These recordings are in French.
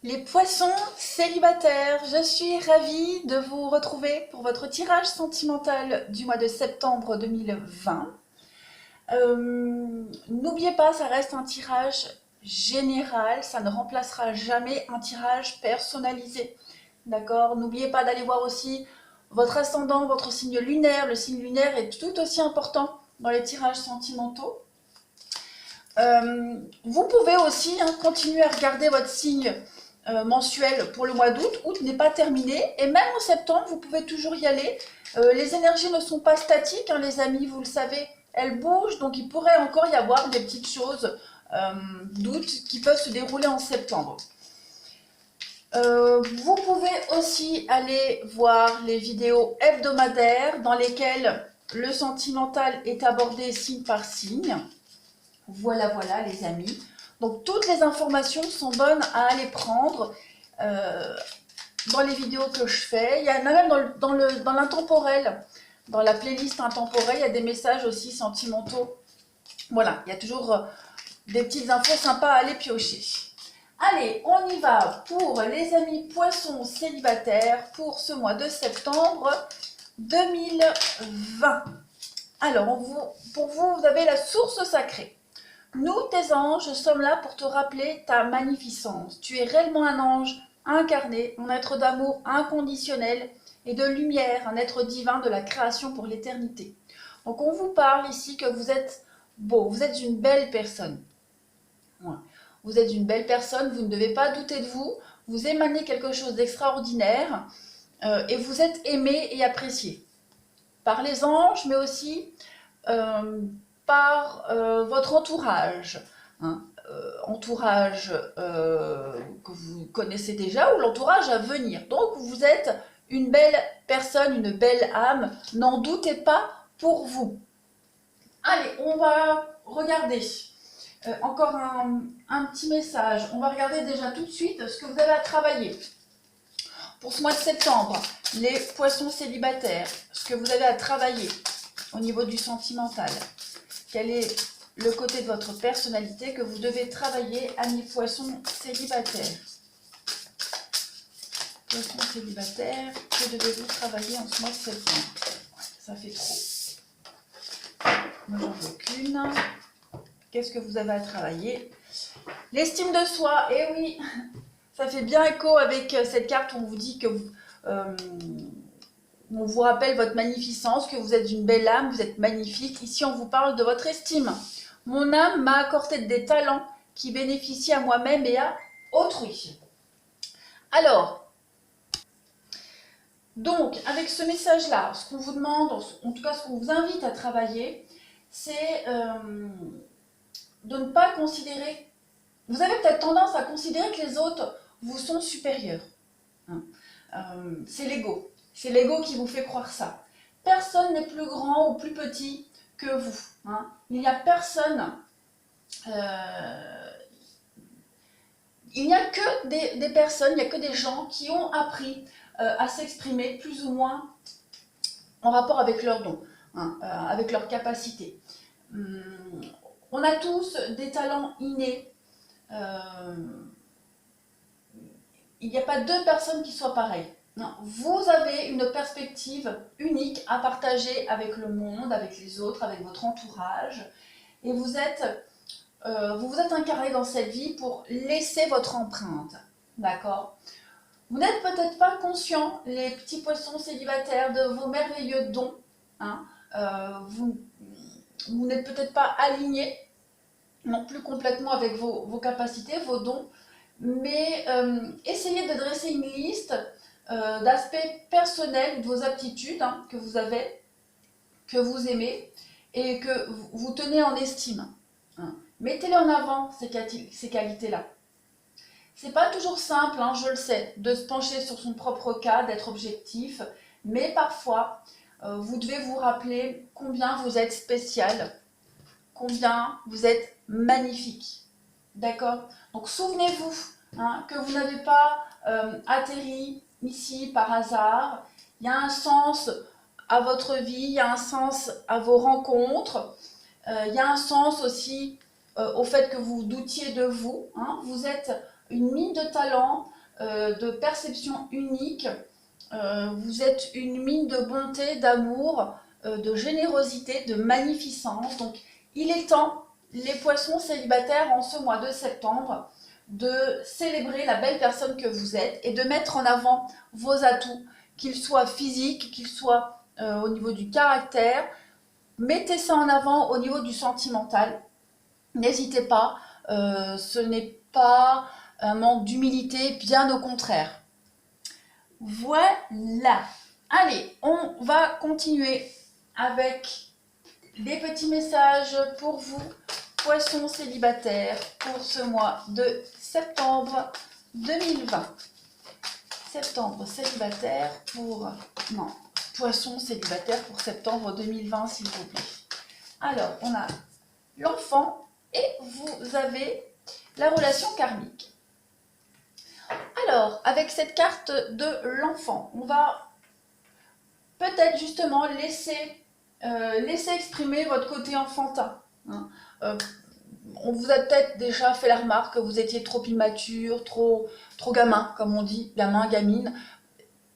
Les poissons célibataires, je suis ravie de vous retrouver pour votre tirage sentimental du mois de septembre 2020. N'oubliez pas, ça reste un tirage général, ça ne remplacera jamais un tirage personnalisé. D'accord? N'oubliez pas d'aller voir aussi votre ascendant, votre signe lunaire. Le signe lunaire est tout aussi important dans les tirages sentimentaux. Vous pouvez aussi continuer à regarder votre signe mensuel pour le mois d'août. Août n'est pas terminé et même en septembre, vous pouvez toujours y aller. Les énergies ne sont pas statiques, les amis, vous le savez, elles bougent, donc il pourrait encore y avoir des petites choses d'août qui peuvent se dérouler en septembre. Vous pouvez aussi aller voir les vidéos hebdomadaires dans lesquelles le sentimental est abordé signe par signe. Voilà, voilà les amis. Donc toutes les informations sont bonnes à aller prendre dans les vidéos que je fais. Il y en a même dans l'intemporel, dans la playlist intemporelle, il y a des messages aussi sentimentaux. Voilà, il y a toujours des petites infos sympas à aller piocher. Allez, on y va pour les amis poissons célibataires pour ce mois de septembre 2020. Alors, pour vous, vous avez la source sacrée. Nous, tes anges, sommes là pour te rappeler ta magnificence. Tu es réellement un ange incarné, un être d'amour inconditionnel et de lumière, un être divin de la création pour l'éternité. Donc on vous parle ici que vous êtes beau, vous êtes une belle personne. Ouais. Vous êtes une belle personne, vous ne devez pas douter de vous, vous émanez quelque chose d'extraordinaire et vous êtes aimé et apprécié par les anges, mais aussi par votre entourage, entourage que vous connaissez déjà ou l'entourage à venir. Donc vous êtes une belle personne, une belle âme, n'en doutez pas pour vous. Allez, on va regarder encore un petit message. On va regarder déjà tout de suite ce que vous avez à travailler. Pour ce mois de septembre, les poissons célibataires, ce que vous avez à travailler au niveau du sentimental. Quel est le côté de votre personnalité que vous devez travailler, amis poissons célibataires? Poissons célibataires, que devez-vous travailler en ce mois de septembre? Ouais, ça fait trop. Moi, j'en veux qu'une. Qu'est-ce que vous avez à travailler? L'estime de soi, eh oui, ça fait bien écho avec cette carte où on vous dit que on vous rappelle votre magnificence, que vous êtes une belle âme, vous êtes magnifique. Ici, on vous parle de votre estime. Mon âme m'a accordé des talents qui bénéficient à moi-même et à autrui. Alors, donc, avec ce message-là, ce qu'on vous demande, en tout cas ce qu'on vous invite à travailler, c'est de ne pas considérer... Vous avez peut-être tendance à considérer que les autres vous sont supérieurs. C'est l'ego. C'est l'ego qui vous fait croire ça. Personne n'est plus grand ou plus petit que vous. Il n'y a personne... il n'y a que des personnes, il n'y a que des gens qui ont appris à s'exprimer plus ou moins en rapport avec leurs dons, avec leurs capacités. On a tous des talents innés. Il n'y a pas deux personnes qui soient pareilles. Non, vous avez une perspective unique à partager avec le monde, avec les autres, avec votre entourage. Et vous vous êtes incarné dans cette vie pour laisser votre empreinte. D'accord? Vous n'êtes peut-être pas conscient, les petits poissons célibataires, de vos merveilleux dons. Vous n'êtes peut-être pas aligné non plus complètement avec vos capacités, vos dons. Mais essayez de dresser une liste d'aspects personnels de vos aptitudes que vous avez, que vous aimez et que vous tenez en estime. Mettez-les en avant, ces qualités-là. C'est pas toujours simple, je le sais, de se pencher sur son propre cas, d'être objectif, mais parfois, vous devez vous rappeler combien vous êtes spécial, combien vous êtes magnifique. D'accord? Donc souvenez-vous que vous n'avez pas atterri ici par hasard. Il y a un sens à votre vie, il y a un sens à vos rencontres, il y a un sens aussi au fait que vous doutiez de vous. Vous êtes une mine de talent, de perception unique. Vous êtes une mine de bonté, d'amour, de générosité, de magnificence. Donc, il est temps, les poissons célibataires, en ce mois de septembre, de célébrer la belle personne que vous êtes et de mettre en avant vos atouts, qu'ils soient physiques, qu'ils soient au niveau du caractère. Mettez ça en avant au niveau du sentimental. N'hésitez pas, ce n'est pas un manque d'humilité, bien au contraire. Voilà. Allez, on va continuer avec des petits messages pour vous, poissons célibataires, pour ce mois de septembre 2020. Septembre célibataire pour... Non, poissons célibataires pour septembre 2020, s'il vous plaît. Alors, on a l'enfant et vous avez la relation karmique. Alors, avec cette carte de l'enfant, on va peut-être justement laisser exprimer votre côté enfantin. Hein. On vous a peut-être déjà fait la remarque que vous étiez trop immature, trop gamin, comme on dit, gamin, gamine.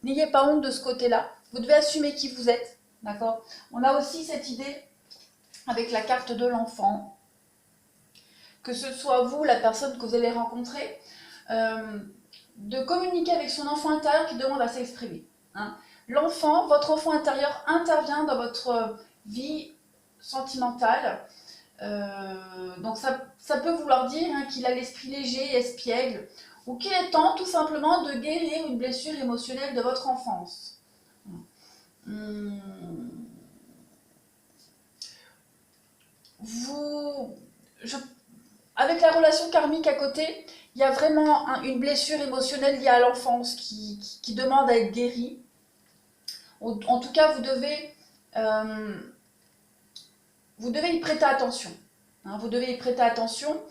N'ayez pas honte de ce côté-là. Vous devez assumer qui vous êtes. D'accord ? On a aussi cette idée, avec la carte de l'enfant, que ce soit vous, la personne que vous allez rencontrer, de communiquer avec son enfant intérieur qui demande à s'exprimer. Hein. L'enfant, votre enfant intérieur intervient dans votre vie sentimentale. Donc ça peut vouloir dire qu'il a l'esprit léger, espiègle, ou qu'il est temps tout simplement de guérir une blessure émotionnelle de votre enfance. Avec la relation karmique à côté, il y a vraiment une blessure émotionnelle liée à l'enfance qui demande à être guérie. En tout cas, vous devez y prêter attention. Hein, vous devez y prêter attention.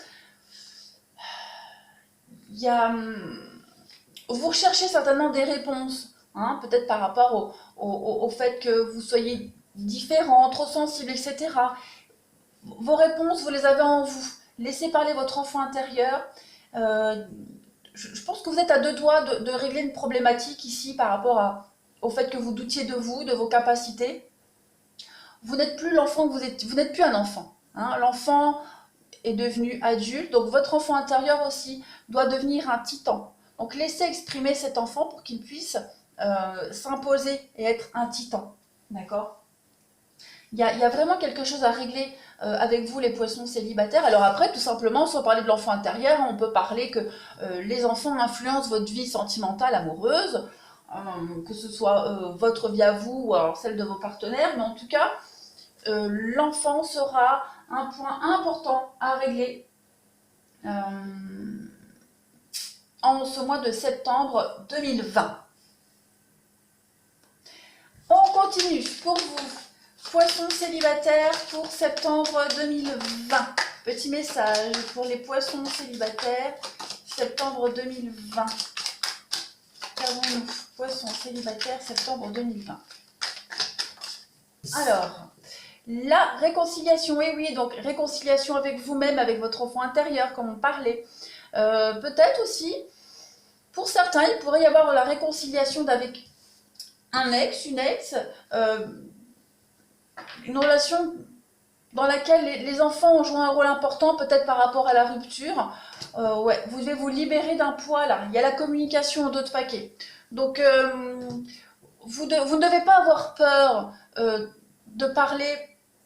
Vous recherchez certainement des réponses, hein, peut-être par rapport au fait que vous soyez différent, trop sensible, etc. Vos réponses, vous les avez en vous. Laissez parler votre enfant intérieur. Je pense que vous êtes à deux doigts de régler une problématique ici par rapport au fait que vous doutiez de vous, de vos capacités. Vous n'êtes plus l'enfant que vous êtes, vous n'êtes plus un enfant. Hein. L'enfant est devenu adulte, donc votre enfant intérieur aussi doit devenir un titan. Donc laissez exprimer cet enfant pour qu'il puisse s'imposer et être un titan. D'accord ? Il y a vraiment quelque chose à régler avec vous, les poissons célibataires. Alors après, tout simplement, sans parler de l'enfant intérieur, on peut parler que les enfants influencent votre vie sentimentale, amoureuse, que ce soit votre vie à vous ou alors celle de vos partenaires, mais en tout cas, l'enfant sera un point important à régler en ce mois de septembre 2020. On continue pour vous. Poissons célibataires pour septembre 2020. Petit message pour les poissons célibataires, septembre 2020. Qu'avons-nous ? Poissons célibataires, septembre 2020. Alors, la réconciliation, et oui, donc réconciliation avec vous-même, avec votre enfant intérieur, comme on parlait. Peut-être aussi, pour certains, il pourrait y avoir la réconciliation avec un ex, une ex, une relation dans laquelle les enfants ont joué un rôle important, peut-être par rapport à la rupture. Ouais, vous devez vous libérer d'un poids là. Il y a la communication en d'autres paquets. Donc, vous ne devez pas avoir peur de parler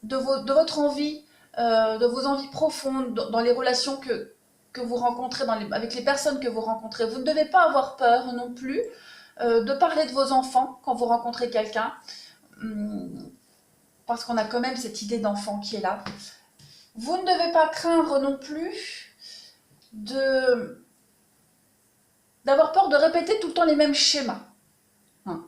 de votre envie, de vos envies profondes dans les relations que vous rencontrez, avec les personnes que vous rencontrez. Vous ne devez pas avoir peur non plus de parler de vos enfants quand vous rencontrez quelqu'un. Parce qu'on a quand même cette idée d'enfant qui est là. Vous ne devez pas craindre non plus d'avoir peur de répéter tout le temps les mêmes schémas. Hein.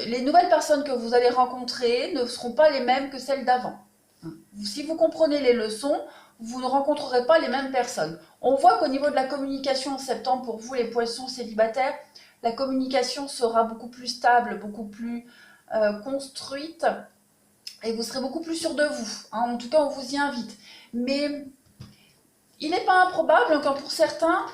Les nouvelles personnes que vous allez rencontrer ne seront pas les mêmes que celles d'avant. Hein. Si vous comprenez les leçons, vous ne rencontrerez pas les mêmes personnes. On voit qu'au niveau de la communication en septembre, pour vous les poissons célibataires, la communication sera beaucoup plus stable, beaucoup plus construite, et vous serez beaucoup plus sûr de vous. Hein. En tout cas, on vous y invite. Mais il n'est pas improbable, encore pour certains,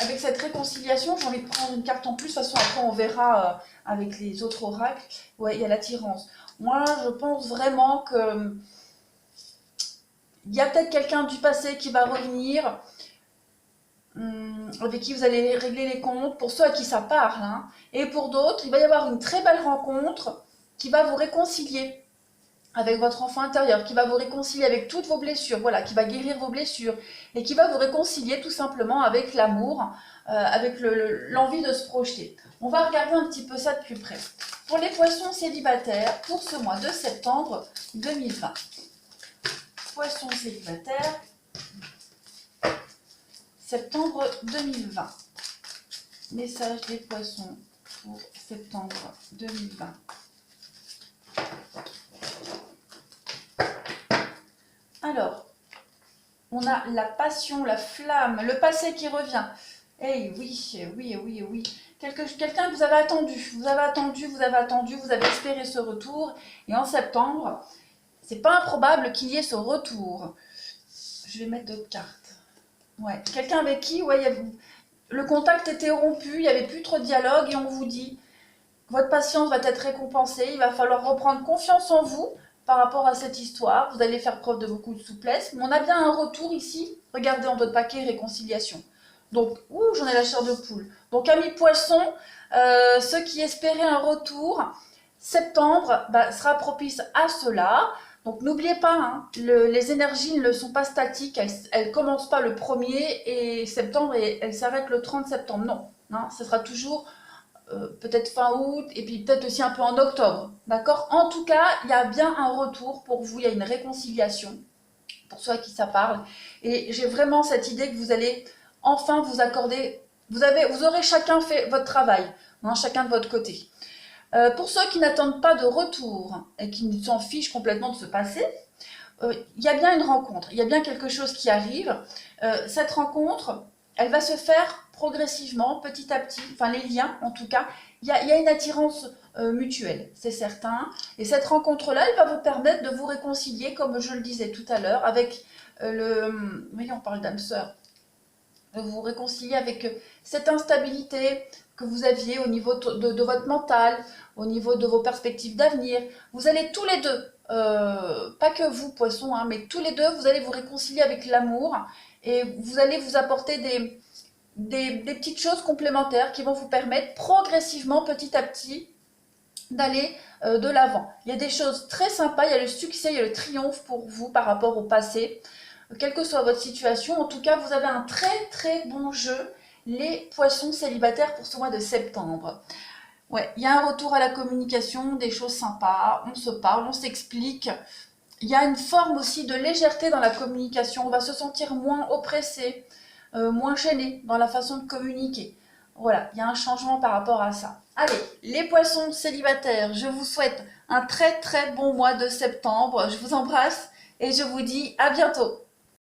avec cette réconciliation, j'ai envie de prendre une carte en plus. De toute façon, après, on verra avec les autres oracles. Ouais, il y a l'attirance. Moi, je pense vraiment que il y a peut-être quelqu'un du passé qui va revenir, avec qui vous allez régler les comptes, pour ceux à qui ça parle, hein. Et pour d'autres, il va y avoir une très belle rencontre qui va vous réconcilier avec votre enfant intérieur, qui va vous réconcilier avec toutes vos blessures, voilà, qui va guérir vos blessures, et qui va vous réconcilier tout simplement avec l'amour, avec l'envie de se projeter. On va regarder un petit peu ça de plus près. Pour les poissons célibataires, pour ce mois de septembre 2020. Poissons célibataires, septembre 2020. Message des poissons pour septembre 2020. Alors, on a la passion, la flamme, le passé qui revient. Eh oui. Quelqu'un que vous avez attendu, vous avez espéré ce retour. Et en septembre, c'est pas improbable qu'il y ait ce retour. Je vais mettre d'autres cartes. Ouais, quelqu'un avec qui, ouais, le contact était rompu, il n'y avait plus trop de dialogue et on vous dit votre patience va être récompensée, il va falloir reprendre confiance en vous par rapport à cette histoire, vous allez faire preuve de beaucoup de souplesse, mais on a bien un retour ici, regardez en votre paquet réconciliation. Donc, j'en ai la chair de poule. Donc, amis poissons, ceux qui espéraient un retour, septembre sera propice à cela. Donc n'oubliez pas, hein, les énergies ne sont pas statiques, elles ne commencent pas le 1er et septembre et elles s'arrêtent le 30 septembre. Non, hein, ce sera toujours peut-être fin août et puis peut-être aussi un peu en octobre. D'accord? En tout cas, il y a bien un retour pour vous, il y a une réconciliation pour ceux à qui ça parle. Et j'ai vraiment cette idée que vous allez enfin vous accorder, vous aurez chacun fait votre travail, hein, chacun de votre côté. Pour ceux qui n'attendent pas de retour et qui s'en fichent complètement de ce passé, il y a bien une rencontre, il y a bien quelque chose qui arrive. Cette rencontre, elle va se faire progressivement, petit à petit, enfin les liens en tout cas, il y a une attirance mutuelle, c'est certain. Et cette rencontre-là, elle va vous permettre de vous réconcilier, comme je le disais tout à l'heure, avec oui, on parle d'âme sœur, de vous réconcilier avec cette instabilité que vous aviez au niveau de votre mental, au niveau de vos perspectives d'avenir. Vous allez tous les deux, pas que vous poissons, hein, mais tous les deux, vous allez vous réconcilier avec l'amour et vous allez vous apporter des petites choses complémentaires qui vont vous permettre progressivement, petit à petit, d'aller de l'avant. Il y a des choses très sympas, il y a le succès, il y a le triomphe pour vous par rapport au passé. Quelle que soit votre situation, en tout cas, vous avez un très très bon jeu, les poissons célibataires pour ce mois de septembre. Ouais, il y a un retour à la communication, des choses sympas, on se parle, on s'explique. Il y a une forme aussi de légèreté dans la communication, on va se sentir moins oppressé, moins gêné dans la façon de communiquer. Voilà, il y a un changement par rapport à ça. Allez, les poissons célibataires, je vous souhaite un très très bon mois de septembre. Je vous embrasse et je vous dis à bientôt.